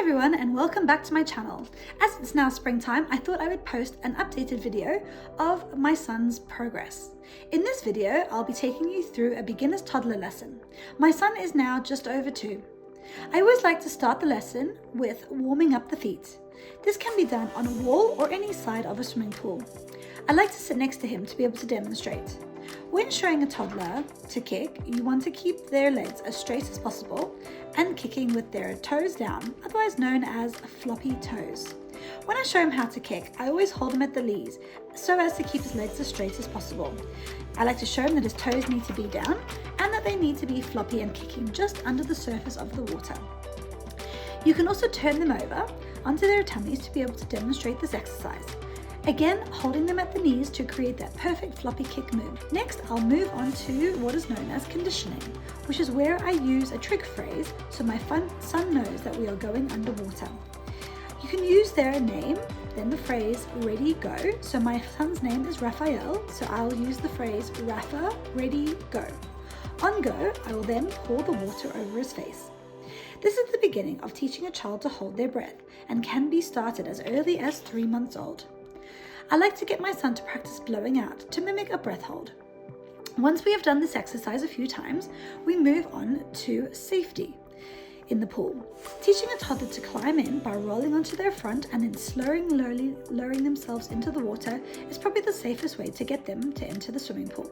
everyone and welcome back to my channel. As it's now springtime, I thought I would post an updated video of my son's progress. In this video, I'll be taking you through a beginner's toddler lesson. My son is now just over 2. I always like to start the lesson with warming up the feet. This can be done on a wall or any side of a swimming pool. I like to sit next to him to be able to demonstrate. When showing a toddler to kick, you want to keep their legs as straight as possible and kicking with their toes down, otherwise known as floppy toes. When I show him how to kick, I always hold him at the knees so as to keep his legs as straight as possible. I like to show him that his toes need to be down and that they need to be floppy and kicking just under the surface of the water. You can also turn them over onto their tummies to be able to demonstrate this exercise. Again, holding them at the knees to create that perfect floppy kick move. Next, I'll move on to what is known as conditioning, which is where I use a trick phrase so my son knows that we are going underwater. You can use their name, then the phrase ready, go. So my son's name is Raphael, so I'll use the phrase Rafa, ready, go. On go, I will then pour the water over his face. This is the beginning of teaching a child to hold their breath and can be started as early as 3 months old. I like to get my son to practice blowing out to mimic a breath hold. Once we have done this exercise a few times, we move on to safety in the pool. Teaching a toddler to climb in by rolling onto their front and then slowly lowering themselves into the water is probably the safest way to get them to enter the swimming pool.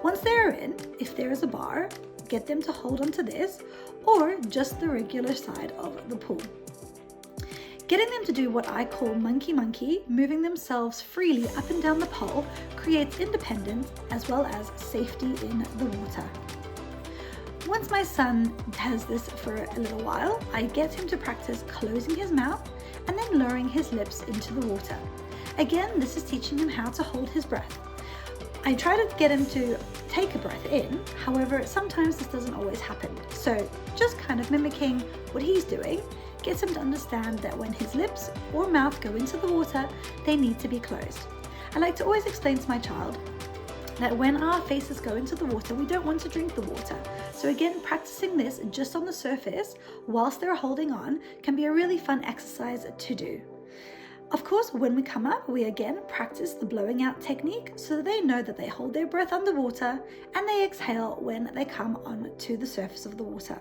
Once they are in, if there is a bar, get them to hold onto this or just the regular side of the pool. Getting them to do what I call monkey, moving themselves freely up and down the pole, creates independence as well as safety in the water. Once my son does this for a little while, I get him to practice closing his mouth and then lowering his lips into the water. Again, this is teaching him how to hold his breath. I try to get him to take a breath in, however, sometimes this doesn't always happen. So just kind of mimicking what he's doing gets him to understand that when his lips or mouth go into the water, they need to be closed. I like to always explain to my child that when our faces go into the water, we don't want to drink the water. So again, practicing this just on the surface whilst they're holding on can be a really fun exercise to do. Of course, when we come up, we again practice the blowing out technique so that they know that they hold their breath underwater and they exhale when they come on to the surface of the water.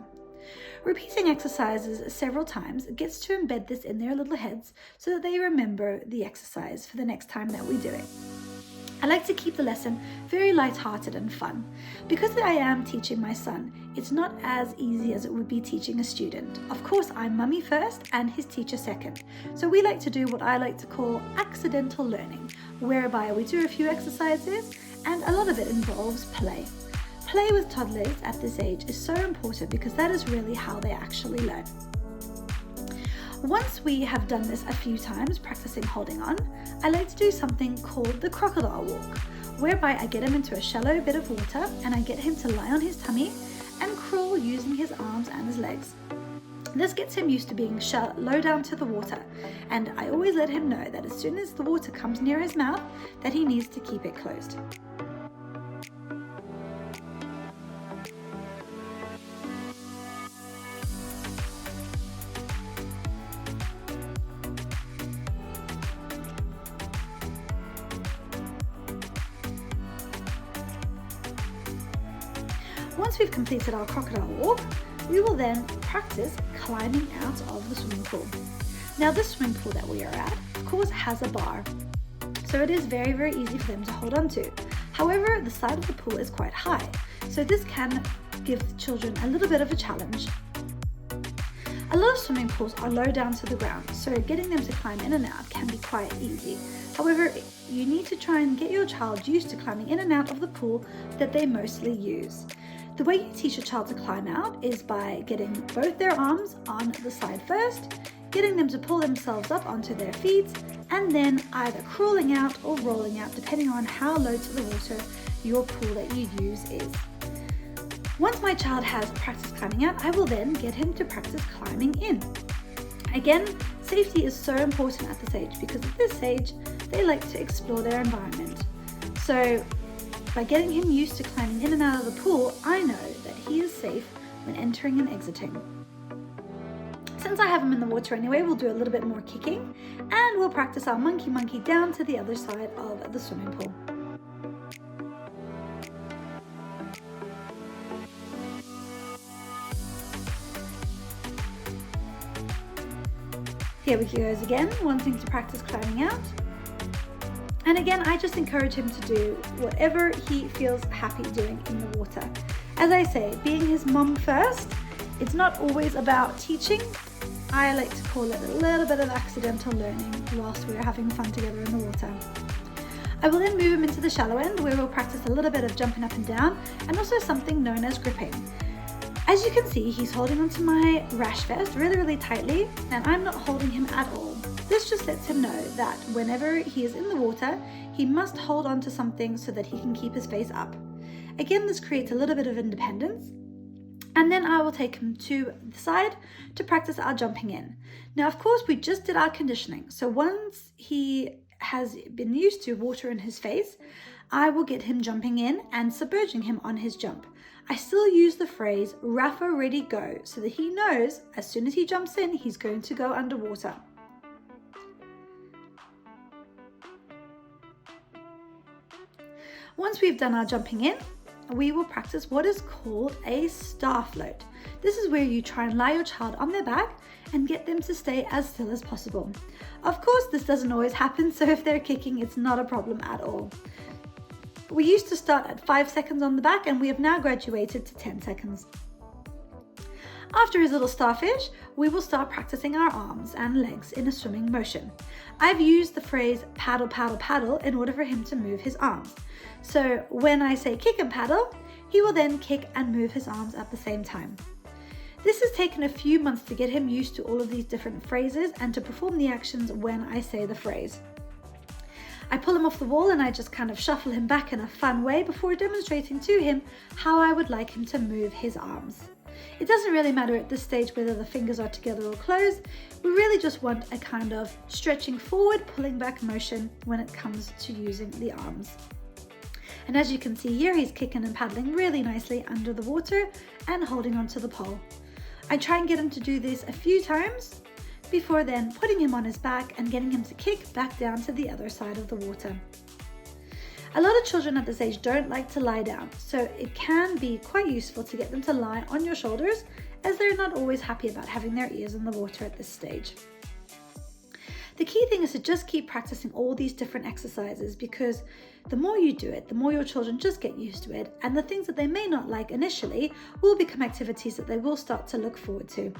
Repeating exercises several times gets to embed this in their little heads so that they remember the exercise for the next time that we do it. I like to keep the lesson very light-hearted and fun. Because I am teaching my son, it's not as easy as it would be teaching a student. Of course, I'm mummy first and his teacher second. So we like to do what I like to call accidental learning, whereby we do a few exercises and a lot of it involves play. Play with toddlers at this age is so important because that is really how they actually learn. Once we have done this a few times, practicing holding on, I like to do something called the crocodile walk, whereby I get him into a shallow bit of water and I get him to lie on his tummy and crawl using his arms and his legs. This gets him used to being low down to the water, and I always let him know that as soon as the water comes near his mouth, that he needs to keep it closed. Once we've completed our crocodile walk, we will then practice climbing out of the swimming pool. Now this swimming pool that we are at, of course, has a bar, so it is very easy for them to hold on to. However, the side of the pool is quite high, so this can give children a little bit of a challenge. A lot of swimming pools are low down to the ground, so getting them to climb in and out can be quite easy. However, you need to try and get your child used to climbing in and out of the pool that they mostly use. The way you teach a child to climb out is by getting both their arms on the side first, getting them to pull themselves up onto their feet, and then either crawling out or rolling out depending on how low to the water your pool that you use is. Once my child has practiced climbing out, I will then get him to practice climbing in. Again, safety is so important at this age because at this age, they like to explore their environment. So by getting him used to climbing in and out of the pool, I know that he is safe when entering and exiting. Since I have him in the water anyway, we'll do a little bit more kicking and we'll practice our monkey monkey down to the other side of the swimming pool. Here he goes again, wanting to practice climbing out. And again, I just encourage him to do whatever he feels happy doing in the water. As I say, being his mom first, it's not always about teaching. I like to call it a little bit of accidental learning whilst we're having fun together in the water. I will then move him into the shallow end where we'll practice a little bit of jumping up and down and also something known as gripping. As you can see, he's holding onto my rash vest really tightly and I'm not holding him at all. This just lets him know that whenever he is in the water, he must hold on to something so that he can keep his face up. Again, this creates a little bit of independence. And then I will take him to the side to practice our jumping in. Now, of course, we just did our conditioning. So once he has been used to water in his face, I will get him jumping in and submerging him on his jump. I still use the phrase Rafa ready go so that he knows as soon as he jumps in, he's going to go underwater. Once we've done our jumping in, we will practice what is called a star float. This is where you try and lie your child on their back and get them to stay as still as possible. Of course, this doesn't always happen, so if they're kicking, it's not a problem at all. We used to start at 5 seconds on the back and we have now graduated to 10 seconds. After his little starfish, we will start practicing our arms and legs in a swimming motion. I've used the phrase paddle, paddle, paddle in order for him to move his arms. So when I say kick and paddle, he will then kick and move his arms at the same time. This has taken a few months to get him used to all of these different phrases and to perform the actions when I say the phrase. I pull him off the wall and I just kind of shuffle him back in a fun way before demonstrating to him how I would like him to move his arms. It doesn't really matter at this stage whether the fingers are together or closed. We really just want a kind of stretching forward, pulling back motion when it comes to using the arms. And as you can see here, he's kicking and paddling really nicely under the water and holding onto the pole. I try and get him to do this a few times before then putting him on his back and getting him to kick back down to the other side of the water. A lot of children at this age don't like to lie down, so it can be quite useful to get them to lie on your shoulders as they're not always happy about having their ears in the water at this stage. The key thing is to just keep practicing all these different exercises because the more you do it, the more your children just get used to it, and the things that they may not like initially will become activities that they will start to look forward to.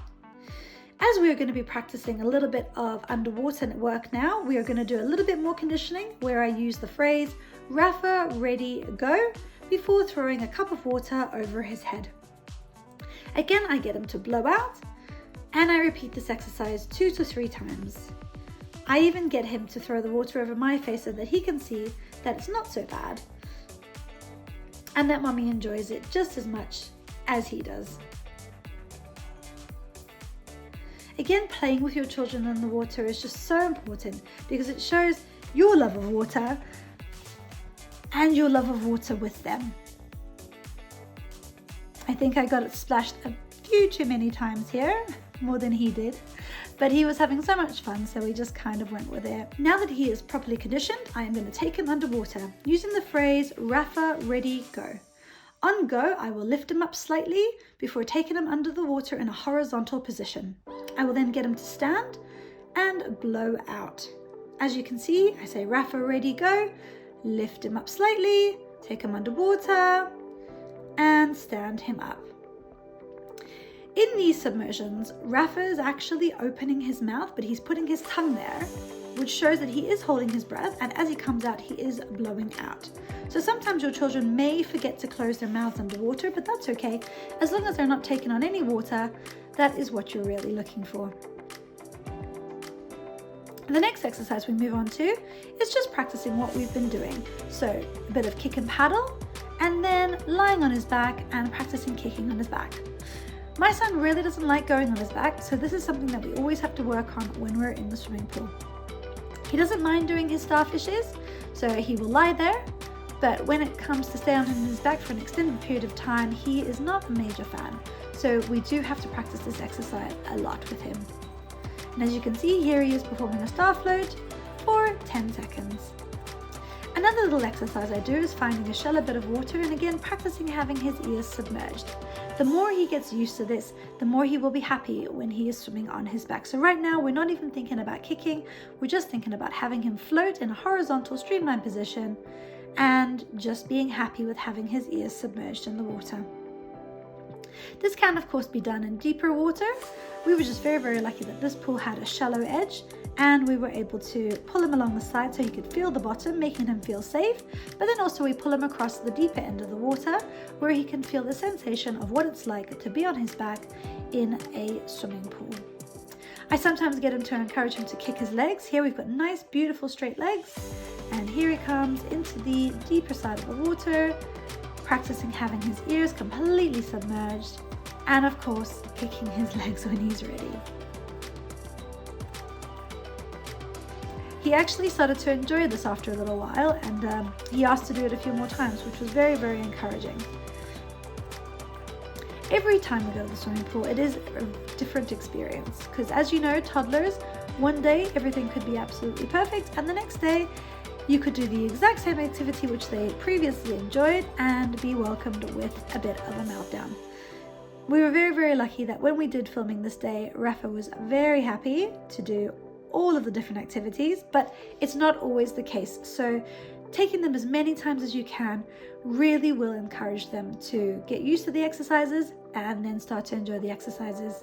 As we are going to be practicing a little bit of underwater work now, we are going to do a little bit more conditioning where I use the phrase Rafa ready go before throwing a cup of water over his head. Again, I get him to blow out and I repeat this exercise 2 to 3 times. I even get him to throw the water over my face so that he can see that it's not so bad and that mommy enjoys it just as much as he does. Again, playing with your children in the water is just so important because it shows your love of water and your love of water with them. I think I got it splashed a few too many times here, more than he did, but he was having so much fun, so we just kind of went with it. Now that he is properly conditioned, I am going to take him underwater using the phrase Rafa ready go. On go, I will lift him up slightly before taking him under the water in a horizontal position. I will then get him to stand and blow out. As you can see, I say Rafa ready go, lift him up slightly, take him underwater and stand him up. In these submersions, Rafa is actually opening his mouth, but he's putting his tongue there, which shows that he is holding his breath, and as he comes out, he is blowing out. So sometimes your children may forget to close their mouths underwater, but that's okay. As long as they're not taking on any water, that is what you're really looking for. The next exercise we move on to is just practicing what we've been doing. So a bit of kick and paddle, and then lying on his back and practicing kicking on his back. My son really doesn't like going on his back, so this is something that we always have to work on when we're in the swimming pool. He doesn't mind doing his starfishes, so he will lie there, but when it comes to stay on his back for an extended period of time, he is not a major fan. So we do have to practice this exercise a lot with him. And as you can see, here he is performing a star float for 10 seconds. Another little exercise I do is finding a shallow bit of water and again practicing having his ears submerged. The more he gets used to this, the more he will be happy when he is swimming on his back. So right now we're not even thinking about kicking, we're just thinking about having him float in a horizontal streamlined position and just being happy with having his ears submerged in the water. This can of course be done in deeper water. We were just very lucky that this pool had a shallow edge and we were able to pull him along the side so he could feel the bottom, making him feel safe. But then also we pull him across the deeper end of the water where he can feel the sensation of what it's like to be on his back in a swimming pool. I sometimes get him to encourage him to kick his legs. Here we've got nice, beautiful straight legs. And here he comes into the deeper side of the water, practicing having his ears completely submerged and of course kicking his legs when he's ready. He actually started to enjoy this after a little while and he asked to do it a few more times, which was very encouraging. Every time we go to the swimming pool, it is a different experience because as you know, toddlers, one day everything could be absolutely perfect and the next day you could do the exact same activity which they previously enjoyed and be welcomed with a bit of a meltdown. We were very lucky that when we did filming this day, Rafa was very happy to do all of the different activities, but it's not always the case. So taking them as many times as you can really will encourage them to get used to the exercises and then start to enjoy the exercises.